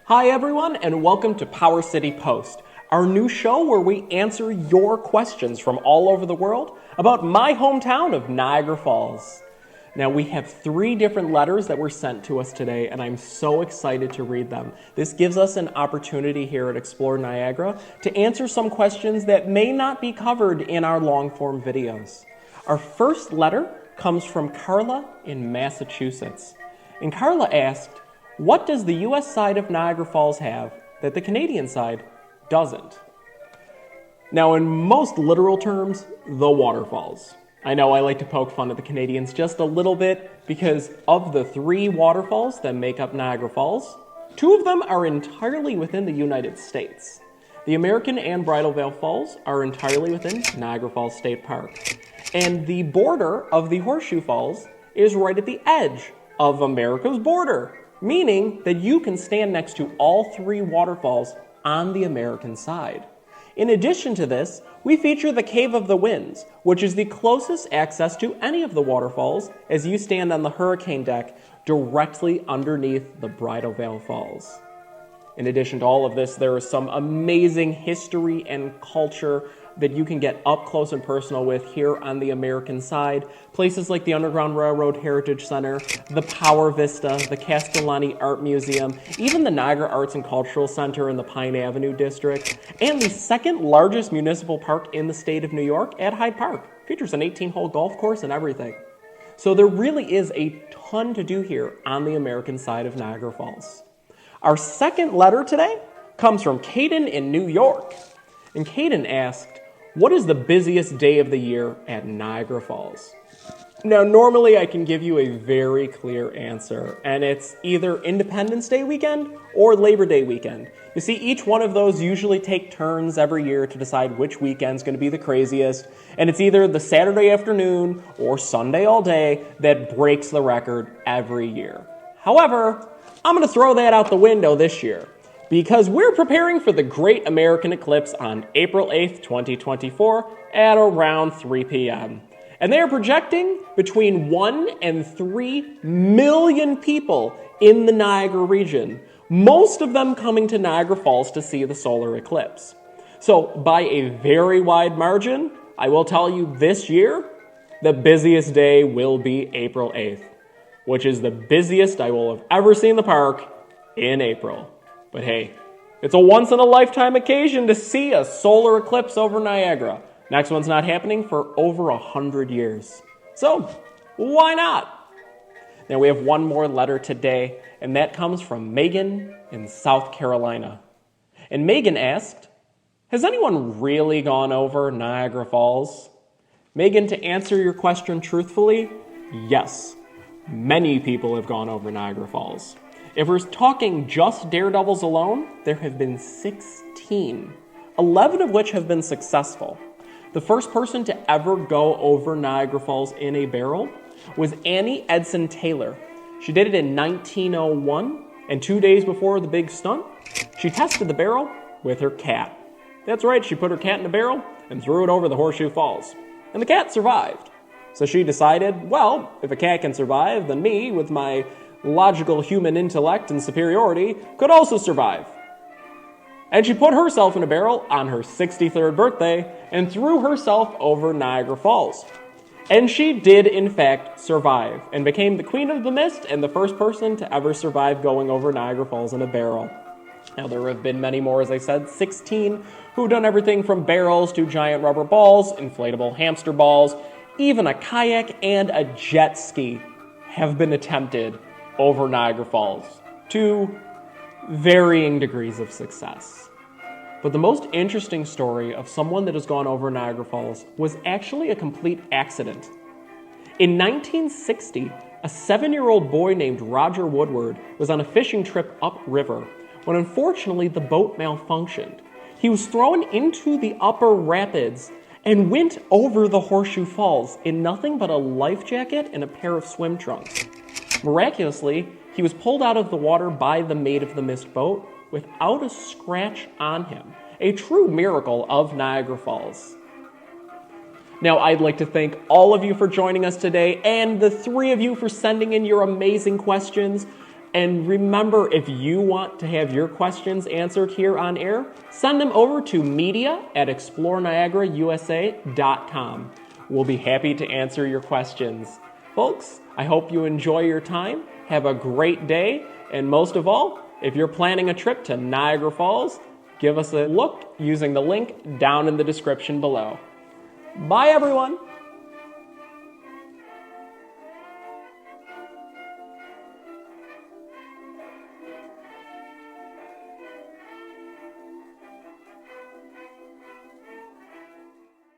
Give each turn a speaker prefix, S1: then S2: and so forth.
S1: Hi everyone, and welcome to Power City Post, our new show where we answer your questions from all over the world about my hometown of Niagara Falls. Now we have 3 different letters that were sent to us today, and I'm so excited to read them. This gives us an opportunity here at Explore Niagara to answer some questions that may not be covered in our long-form videos. Our first letter comes from Carla in Massachusetts. And Carla asked, what does the US side of Niagara Falls have that the Canadian side doesn't? Now, in most literal terms, the waterfalls. I know I like to poke fun at the Canadians just a little bit because of the 3 waterfalls that make up Niagara Falls, 2 of them are entirely within the United States. The American and Bridal Veil Falls are entirely within Niagara Falls State Park. And the border of the Horseshoe Falls is right at the edge of America's border, meaning that you can stand next to all 3 waterfalls on the American side. In addition to this, we feature the Cave of the Winds, which is the closest access to any of the waterfalls as you stand on the hurricane deck directly underneath the Bridal Veil Falls. In addition to all of this, there is some amazing history and culture that you can get up close and personal with here on the American side. Places like the Underground Railroad Heritage Center, the Power Vista, the Castellani Art Museum, even the Niagara Arts and Cultural Center in the Pine Avenue District, and the second largest municipal park in the state of New York at Hyde Park. Features an 18-hole golf course and everything. So there really is a ton to do here on the American side of Niagara Falls. Our second letter today comes from Caden in New York. And Caden asked, what is the busiest day of the year at Niagara Falls? Now, normally I can give you a very clear answer, and it's either Independence Day weekend or Labor Day weekend. You see, each one of those usually take turns every year to decide which weekend's going to be the craziest, and it's either the Saturday afternoon or Sunday all day that breaks the record every year. However, I'm going to throw that out the window this year, because we're preparing for the Great American Eclipse on April 8th, 2024 at around 3 p.m. And they are projecting between 1 and 3 million people in the Niagara region, most of them coming to Niagara Falls to see the solar eclipse. So by a very wide margin, I will tell you this year, the busiest day will be April 8th, which is the busiest I will have ever seen the park in April. But hey, it's a once-in-a-lifetime occasion to see a solar eclipse over Niagara. Next one's not happening for over 100 years. So, why not? Now we have one more letter today, and that comes from Megan in South Carolina. And Megan asked, has anyone really gone over Niagara Falls? Megan, to answer your question truthfully, yes. Many people have gone over Niagara Falls. If we're talking just daredevils alone, there have been 16, 11 of which have been successful. The first person to ever go over Niagara Falls in a barrel was Annie Edson Taylor. She did it in 1901, and 2 days before the big stunt, she tested the barrel with her cat. That's right, she put her cat in a barrel and threw it over the Horseshoe Falls. And the cat survived. So she decided, well, if a cat can survive, then me, with my logical human intellect and superiority, could also survive. And she put herself in a barrel on her 63rd birthday and threw herself over Niagara Falls. And she did, in fact, survive and became the Queen of the Mist and the first person to ever survive going over Niagara Falls in a barrel. Now, there have been many more, as I said, 16, who've done everything from barrels to giant rubber balls, inflatable hamster balls, even a kayak and a jet ski have been attempted over Niagara Falls to varying degrees of success. But the most interesting story of someone that has gone over Niagara Falls was actually a complete accident. In 1960, a 7-year-old boy named Roger Woodward was on a fishing trip upriver when unfortunately the boat malfunctioned. He was thrown into the upper rapids and went over the Horseshoe Falls in nothing but a life jacket and a pair of swim trunks. Miraculously, he was pulled out of the water by the Maid of the Mist boat without a scratch on him. A true miracle of Niagara Falls. Now, I'd like to thank all of you for joining us today, and the 3 of you for sending in your amazing questions. And remember, if you want to have your questions answered here on air, send them over to media@exploreniagarausa.com. We'll be happy to answer your questions. Folks, I hope you enjoy your time. Have a great day. And most of all, if you're planning a trip to Niagara Falls, give us a look using the link down in the description below. Bye, everyone.